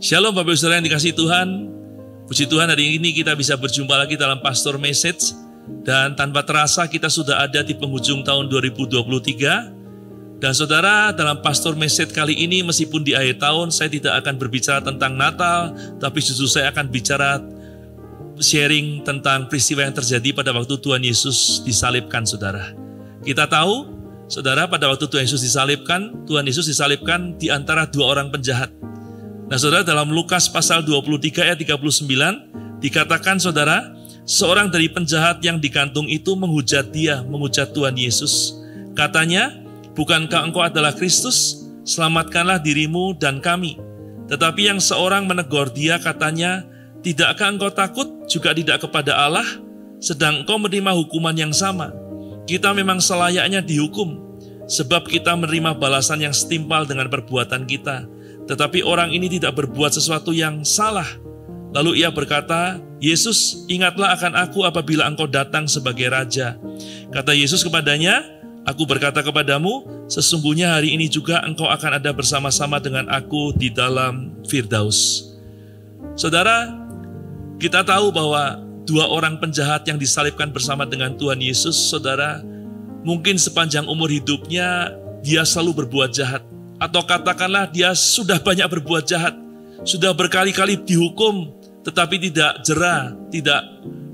Shalom Bapak Ibu Saudara yang dikasihi Tuhan. Puji Tuhan, hari ini kita bisa berjumpa lagi dalam Pastor Message. Dan tanpa terasa kita sudah ada di penghujung tahun 2023. Dan saudara, dalam Pastor Message kali ini meskipun di akhir tahun saya tidak akan berbicara tentang Natal, tapi justru saya akan bicara sharing tentang peristiwa yang terjadi pada waktu Tuhan Yesus disalibkan, saudara. Kita tahu, saudara, pada waktu Tuhan Yesus disalibkan di antara dua orang penjahat. Nah, saudara, dalam Lukas pasal 23 ayat 39 dikatakan, saudara, seorang dari penjahat yang digantung itu menghujat Tuhan Yesus. Katanya, bukankah engkau adalah Kristus? Selamatkanlah dirimu dan kami. Tetapi yang seorang menegur dia, katanya, tidakkah engkau takut juga tidak kepada Allah, sedang engkau menerima hukuman yang sama? Kita memang selayaknya dihukum, sebab kita menerima balasan yang setimpal dengan perbuatan kita. Tetapi orang ini tidak berbuat sesuatu yang salah. Lalu ia berkata, Yesus, ingatlah akan aku apabila engkau datang sebagai Raja. Kata Yesus kepadanya, aku berkata kepadamu, sesungguhnya hari ini juga engkau akan ada bersama-sama dengan aku di dalam Firdaus. Saudara, kita tahu bahwa dua orang penjahat yang disalibkan bersama dengan Tuhan Yesus, saudara, mungkin sepanjang umur hidupnya dia selalu berbuat jahat. Atau katakanlah dia sudah banyak berbuat jahat, sudah berkali-kali dihukum, tetapi tidak jera, tidak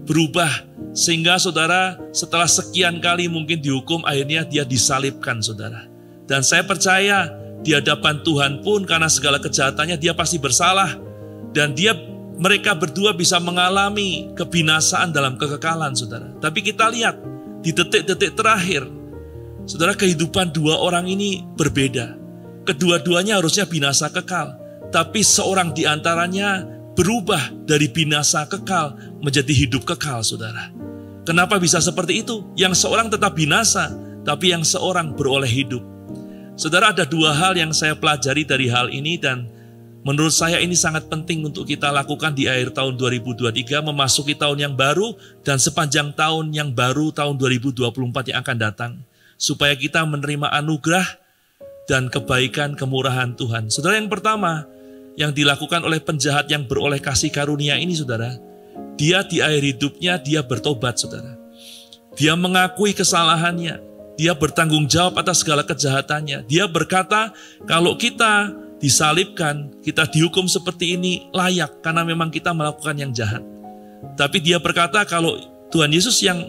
berubah. Sehingga saudara, setelah sekian kali mungkin dihukum, akhirnya dia disalibkan, saudara. Dan saya percaya di hadapan Tuhan pun karena segala kejahatannya dia pasti bersalah. Dan mereka berdua bisa mengalami kebinasaan dalam kekekalan, saudara. Tapi kita lihat di detik-detik terakhir, saudara, kehidupan dua orang ini berbeda. Kedua-duanya harusnya binasa kekal, tapi seorang di antaranya berubah dari binasa kekal menjadi hidup kekal, saudara. Kenapa bisa seperti itu? Yang seorang tetap binasa, tapi yang seorang beroleh hidup. Saudara, ada dua hal yang saya pelajari dari hal ini, dan menurut saya ini sangat penting untuk kita lakukan di akhir tahun 2023, memasuki tahun yang baru, dan sepanjang tahun yang baru, tahun 2024 yang akan datang. Supaya kita menerima anugerah dan kebaikan kemurahan Tuhan. Saudara, yang pertama yang dilakukan oleh penjahat yang beroleh kasih karunia ini, saudara, dia di akhir hidupnya dia bertobat, saudara. Dia mengakui kesalahannya, dia bertanggung jawab atas segala kejahatannya. Dia berkata, kalau kita disalibkan, kita dihukum seperti ini layak karena memang kita melakukan yang jahat. Tapi dia berkata kalau Tuhan Yesus yang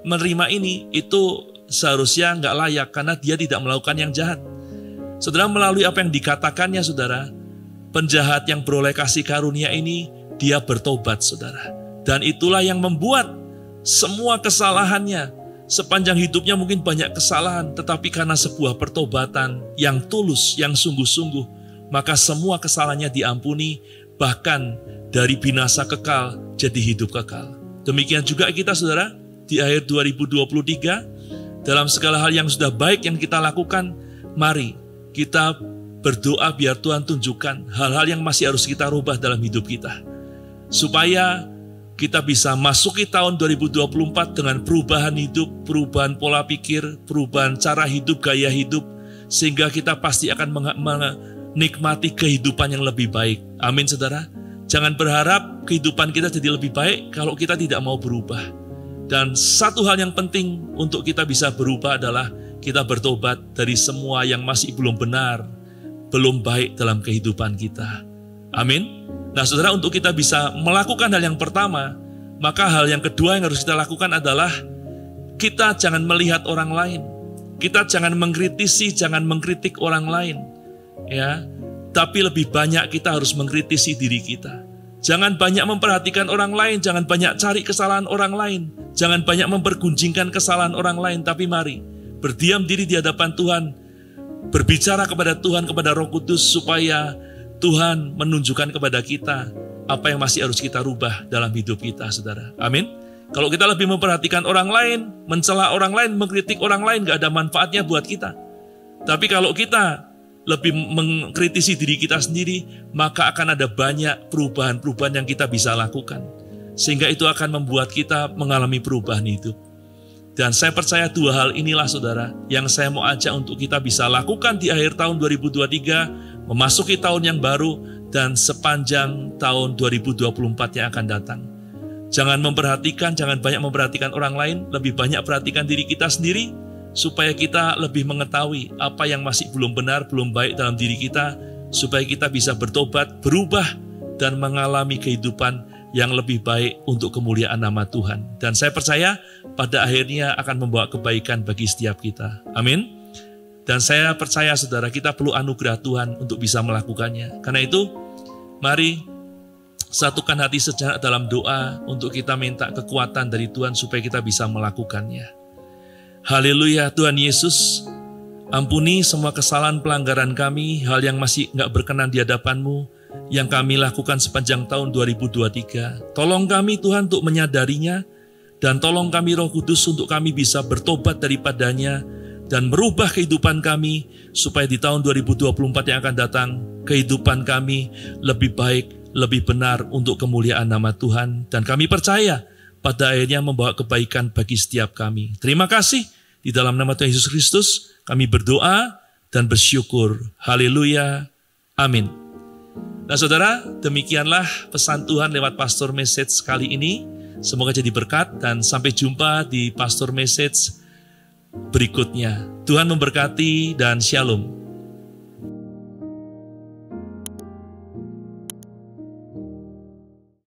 menerima ini, itu seharusnya nggak layak karena dia tidak melakukan yang jahat. Saudara, melalui apa yang dikatakannya, saudara, penjahat yang beroleh kasih karunia ini, dia bertobat, saudara. Dan itulah yang membuat semua kesalahannya, sepanjang hidupnya mungkin banyak kesalahan, tetapi karena sebuah pertobatan yang tulus, yang sungguh-sungguh, maka semua kesalahannya diampuni, bahkan dari binasa kekal jadi hidup kekal. Demikian juga kita, saudara, di akhir 2023, dalam segala hal yang sudah baik yang kita lakukan, mari kita berdoa biar Tuhan tunjukkan hal-hal yang masih harus kita rubah dalam hidup kita. Supaya kita bisa masuki tahun 2024 dengan perubahan hidup, perubahan pola pikir, perubahan cara hidup, gaya hidup. Sehingga kita pasti akan menikmati kehidupan yang lebih baik. Amin, saudara. Jangan berharap kehidupan kita jadi lebih baik kalau kita tidak mau berubah. Dan satu hal yang penting untuk kita bisa berubah adalah kita bertobat dari semua yang masih belum benar, belum baik dalam kehidupan kita. Amin. Nah, saudara, untuk kita bisa melakukan hal yang pertama, maka hal yang kedua yang harus kita lakukan adalah kita jangan melihat orang lain. Kita jangan mengkritisi, jangan mengkritik orang lain. Ya, tapi lebih banyak kita harus mengkritisi diri kita. Jangan banyak memperhatikan orang lain, jangan banyak cari kesalahan orang lain, jangan banyak mempergunjingkan kesalahan orang lain, tapi mari berdiam diri di hadapan Tuhan, berbicara kepada Tuhan, kepada Roh Kudus, supaya Tuhan menunjukkan kepada kita apa yang masih harus kita rubah dalam hidup kita, saudara. Amin. Kalau kita lebih memperhatikan orang lain, mencela orang lain, mengkritik orang lain, gak ada manfaatnya buat kita. Tapi kalau kita lebih mengkritisi diri kita sendiri, maka akan ada banyak perubahan-perubahan yang kita bisa lakukan. Sehingga itu akan membuat kita mengalami perubahan hidup. Dan saya percaya dua hal inilah, saudara, yang saya mau ajak untuk kita bisa lakukan di akhir tahun 2023, memasuki tahun yang baru, dan sepanjang tahun 2024 yang akan datang. Jangan banyak memperhatikan orang lain, lebih banyak perhatikan diri kita sendiri, supaya kita lebih mengetahui apa yang masih belum benar, belum baik dalam diri kita, supaya kita bisa bertobat, berubah, dan mengalami kehidupan yang lebih baik untuk kemuliaan nama Tuhan. Dan saya percaya pada akhirnya akan membawa kebaikan bagi setiap kita. Amin. Dan saya percaya saudara, kita perlu anugerah Tuhan untuk bisa melakukannya. Karena itu, mari satukan hati sejenak dalam doa untuk kita minta kekuatan dari Tuhan supaya kita bisa melakukannya. Haleluya. Tuhan Yesus, ampuni semua kesalahan pelanggaran kami, hal yang masih enggak berkenan di hadapan-Mu, yang kami lakukan sepanjang tahun 2023. Tolong kami Tuhan untuk menyadarinya, dan tolong kami Roh Kudus untuk kami bisa bertobat daripadanya, dan merubah kehidupan kami, supaya di tahun 2024 yang akan datang, kehidupan kami lebih baik, lebih benar untuk kemuliaan nama Tuhan. Dan kami percaya pada akhirnya membawa kebaikan bagi setiap kami. Terima kasih. Di dalam nama Tuhan Yesus Kristus, kami berdoa dan bersyukur. Haleluya. Amin. Nah saudara, demikianlah pesan Tuhan lewat Pastor Message kali ini. Semoga jadi berkat dan sampai jumpa di Pastor Message berikutnya. Tuhan memberkati dan shalom.